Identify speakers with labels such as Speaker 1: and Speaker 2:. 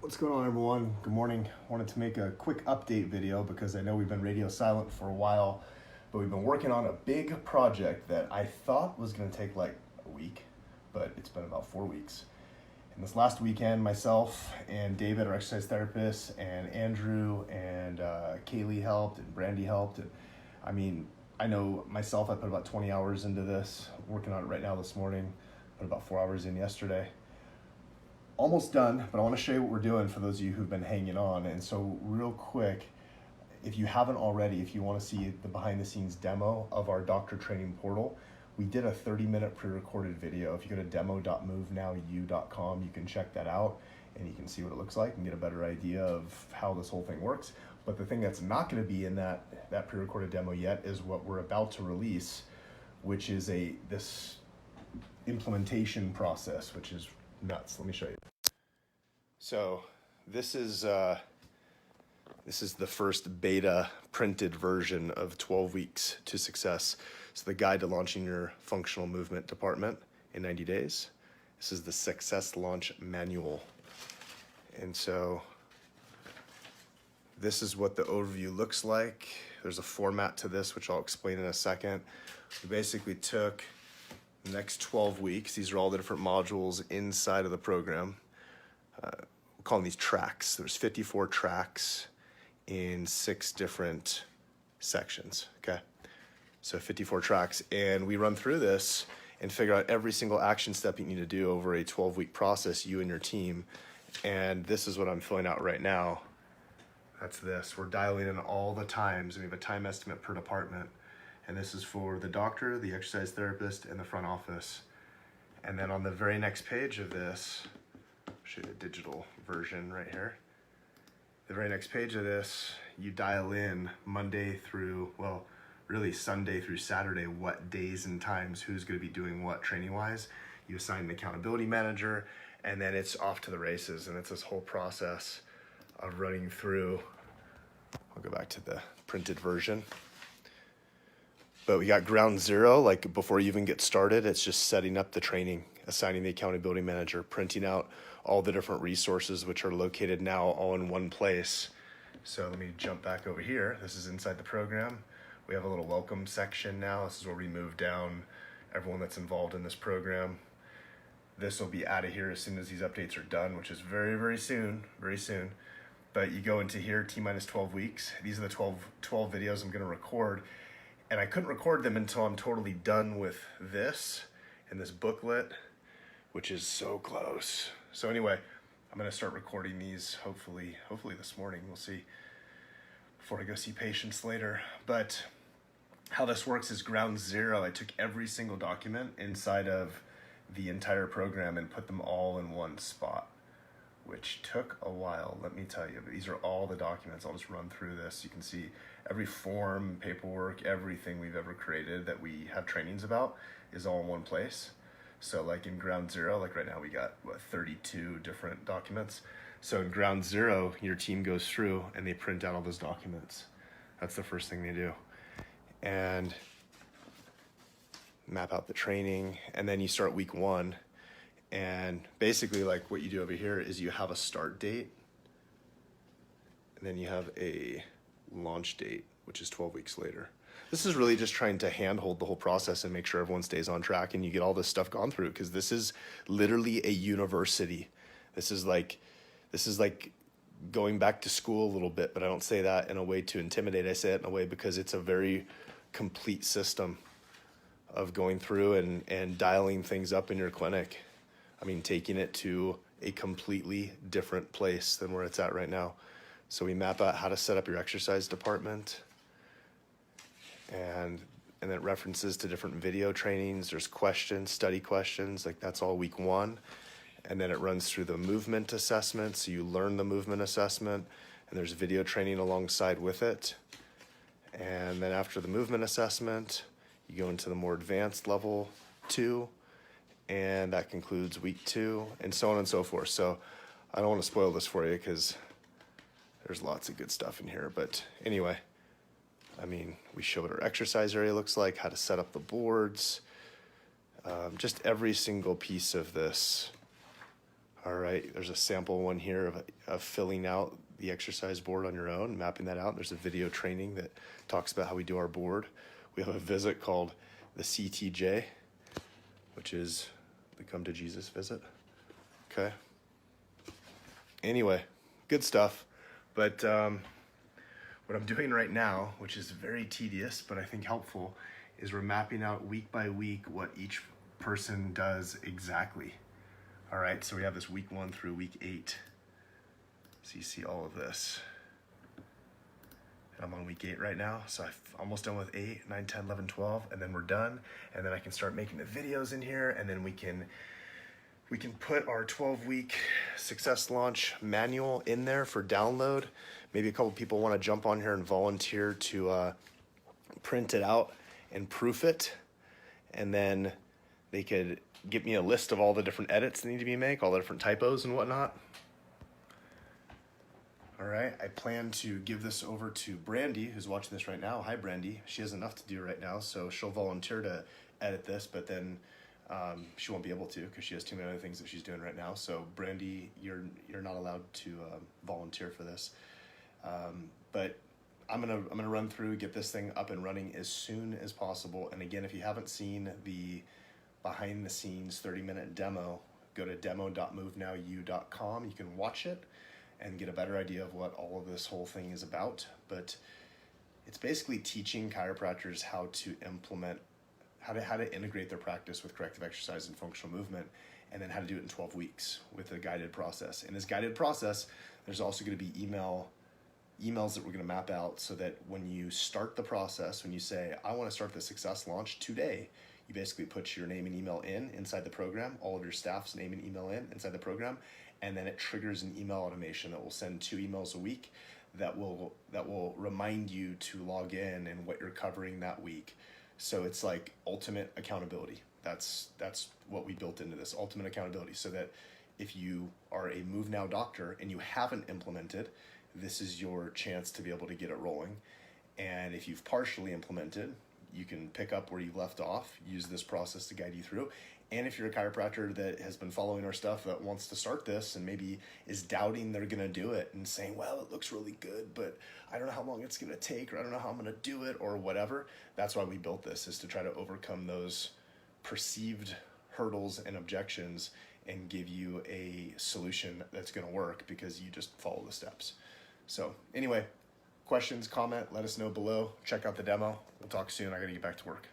Speaker 1: What's going on, everyone? Good morning. Wanted to make a quick update video because I know we've been radio silent for a while, but we've been working on a big project that I thought was going to take like a week, but it's been about 4 weeks. And this last weekend, myself and David, our exercise therapist, and Andrew and Kaylee helped, and Brandy helped. And I know myself, I put about 20 hours into this, working on it right now this morning, put about 4 hours in yesterday. Almost done, but I want to show you what we're doing for those of you who've been hanging on. And so real quick, if you haven't already, if you want to see the behind the scenes demo of our doctor training portal, we did a 30-minute pre-recorded video. If you go to demo.movenowU.com, you can check that out and you can see what it looks like and get a better idea of how this whole thing works. But the thing that's not going to be in that pre-recorded demo yet is what we're about to release, which is this implementation process, which is nuts. Let me show you. So this is the first beta printed version of 12 Weeks to Success. It's the guide to launching your functional movement department in 90 days. This is the Success Launch Manual. And so this is what the overview looks like. There's a format to this, which I'll explain in a second. We basically took the next 12 weeks. These are all the different modules inside of the program. We're calling these tracks. There's 54 tracks in 6 different sections, okay? So 54 tracks, and we run through this and figure out every single action step you need to do over a 12-week process, you and your team. And this is what I'm filling out right now. That's this. We're dialing in all the times, and we have a time estimate per department. And this is for the doctor, the exercise therapist, and the front office. And then on the very next page of this, I'll show you the digital version right here. The very next page of this, you dial in Monday through, well, really Sunday through Saturday, what days and times, who's going to be doing what training-wise. You assign an accountability manager, and then it's off to the races. And it's this whole process of running through. I'll go back to the printed version. But we got ground zero, like before you even get started, it's just setting up the training, assigning the accountability manager, printing out all the different resources which are located now all in one place. So let me jump back over here. This is inside the program. We have a little welcome section now. This is where we move down everyone that's involved in this program. This will be out of here as soon as these updates are done, which is very, very soon, very soon. But you go into here, T-minus 12 weeks. These are the 12 videos I'm gonna record. And I couldn't record them until I'm totally done with this and this booklet, which is so close. So anyway, I'm gonna start recording these hopefully this morning. We'll see before I go see patients later. But how this works is ground zero. I took every single document inside of the entire program and put them all in one spot, which took a while, let me tell you. But these are all the documents. I'll just run through this. You can see every form, paperwork, everything we've ever created that we have trainings about is all in one place. So like in ground zero, like right now we got 32 different documents. So in ground zero, your team goes through and they print out all those documents. That's the first thing they do. And map out the training. And then you start week 1. And basically like what you do over here is you have a start date, and then you have a launch date, which is 12 weeks later. This is really just trying to handhold the whole process and make sure everyone stays on track and you get all this stuff gone through, because this is literally a university. This is like going back to school a little bit, but I don't say that in a way to intimidate. I say it in a way because it's a very complete system of going through and dialing things up in your clinic. I mean, taking it to a completely different place than where it's at right now. So we map out how to set up your exercise department, and then references to different video trainings. There's questions, study questions, like that's all week 1. And then it runs through the movement assessment. So you learn the movement assessment, and there's video training alongside with it. And then after the movement assessment, you go into the more advanced level 2. And that concludes week 2, and so on and so forth. So I don't want to spoil this for you because there's lots of good stuff in here. But anyway, I mean, we show what our exercise area looks like, how to set up the boards, just every single piece of this All right, there's a sample one here of filling out the exercise board on your own, mapping that out. There's a video training that talks about how we do our board. We have a visit called the CTJ, which is the Come to Jesus visit. Okay. Anyway, good stuff. But what I'm doing right now, which is very tedious, but I think helpful, is we're mapping out week by week what each person does exactly. All right, so we have this week 1 through week 8. So you see all of this. I'm on week 8 right now, so I'm almost done with 8, 9, 10, 11, 12, and then we're done. And then I can start making the videos in here, and then we can put our 12-week success launch manual in there for download. Maybe a couple people want to jump on here and volunteer to print it out and proof it, and then they could give me a list of all the different edits that need to be made, all the different typos and whatnot. All right, I plan to give this over to Brandy, who's watching this right now. Hi, Brandy. She has enough to do right now, so she'll volunteer to edit this, but then she won't be able to because she has too many other things that she's doing right now. So, Brandy, you're not allowed to volunteer for this. But I'm gonna run through, get this thing up and running as soon as possible. And again, if you haven't seen the behind the scenes 30-minute demo, go to demo.movenowu.com. You can watch it and get a better idea of what all of this whole thing is about. But it's basically teaching chiropractors how to implement, how to integrate their practice with corrective exercise and functional movement, and then how to do it in 12 weeks with a guided process. In this guided process, there's also going to be emails that we're going to map out so that when you start the process, when you say, I want to start the success launch today, you basically put your name and email inside the program, all of your staff's name and email inside the program, and then it triggers an email automation that will send 2 emails a week that will remind you to log in and what you're covering that week. So it's like ultimate accountability. That's what we built into this, ultimate accountability, so that if you are a MoveNow doctor and you haven't implemented, this is your chance to be able to get it rolling. And if you've partially implemented, you can pick up where you've left off, use this process to guide you through. And if you're a chiropractor that has been following our stuff that wants to start this and maybe is doubting they're gonna do it and saying, well, it looks really good, but I don't know how long it's gonna take, or I don't know how I'm gonna do it, or whatever. That's why we built this, is to try to overcome those perceived hurdles and objections and give you a solution that's gonna work because you just follow the steps. So anyway, questions, comment, let us know below. Check out the demo. We'll talk soon. I gotta get back to work.